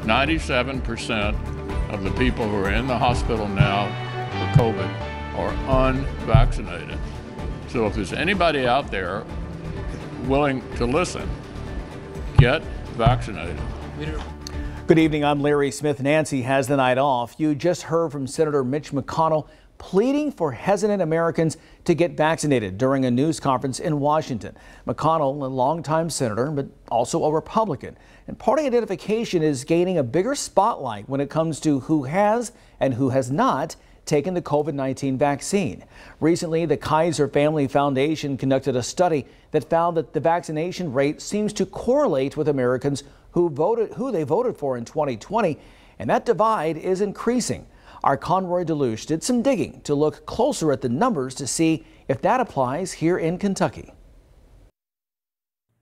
97% of the people who are in the hospital now for COVID are unvaccinated. So if there's anybody out there willing to listen, get vaccinated. Good evening, I'm Larry Smith. Nancy has the night off. You just heard from Senator Mitch McConnell pleading for hesitant Americans to get vaccinated during a news conference in Washington. McConnell, a longtime senator, but also a Republican. And party identification is gaining a bigger spotlight when it comes to who has and who has not taken the COVID-19 vaccine. Recently, the Kaiser Family Foundation conducted a study that found that the vaccination rate seems to correlate with Americans who they voted for in 2020, and that divide is increasing. Our Conroy Deluche did some digging to look closer at the numbers to see if that applies here in Kentucky.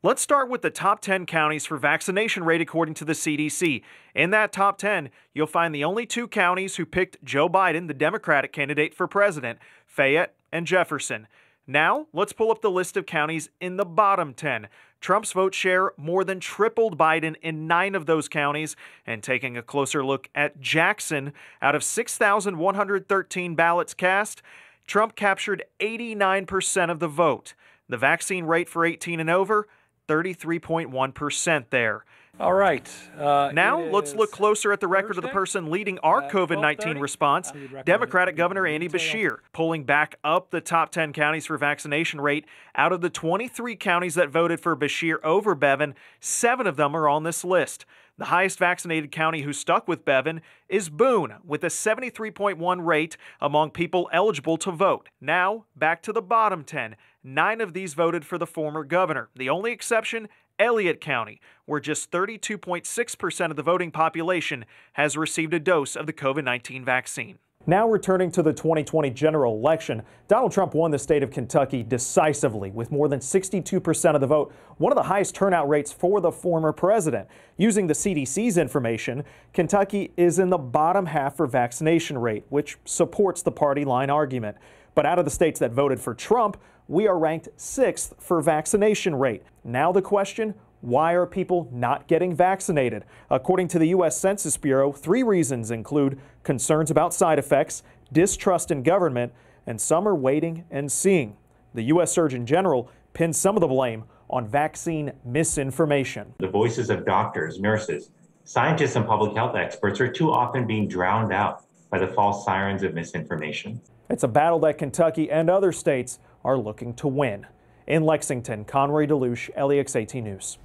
Let's start with the top 10 counties for vaccination rate according to the CDC. In that top 10, you'll find the only two counties who picked Joe Biden, the Democratic candidate for president, Fayette and Jefferson. Now, let's pull up the list of counties in the bottom 10. Trump's vote share more than tripled Biden in 9 of those counties. And taking a closer look at Jackson, out of 6,113 ballots cast, Trump captured 89% of the vote. The vaccine rate for 18 and over, 33.1% there. All right. Now, let's look closer at the record of the person leading our COVID-19 response, Democratic Governor Andy Beshear, pulling back up the top 10 counties for vaccination rate. Out of the 23 counties that voted for Beshear over Bevin, 7 of them are on this list. The highest vaccinated county who stuck with Bevin is Boone, with a 73.1 rate among people eligible to vote. Now, back to the bottom 10. 9 of these voted for the former governor. The only exception, Elliott County, where just 32.6% of the voting population has received a dose of the COVID-19 vaccine. Now returning to the 2020 general election, Donald Trump won the state of Kentucky decisively with more than 62% of the vote, one of the highest turnout rates for the former president. Using the CDC's information, Kentucky is in the bottom half for vaccination rate, which supports the party line argument. But out of the states that voted for Trump, we are ranked 6th for vaccination rate. Now the question, why are people not getting vaccinated? According to the U.S. Census Bureau, 3 reasons include concerns about side effects, distrust in government, and some are waiting and seeing. The U.S. Surgeon General pins some of the blame on vaccine misinformation. The voices of doctors, nurses, scientists, and public health experts are too often being drowned out by the false sirens of misinformation. It's a battle that Kentucky and other states are looking to win. In Lexington, Conroy Deluche, LEX 18 News.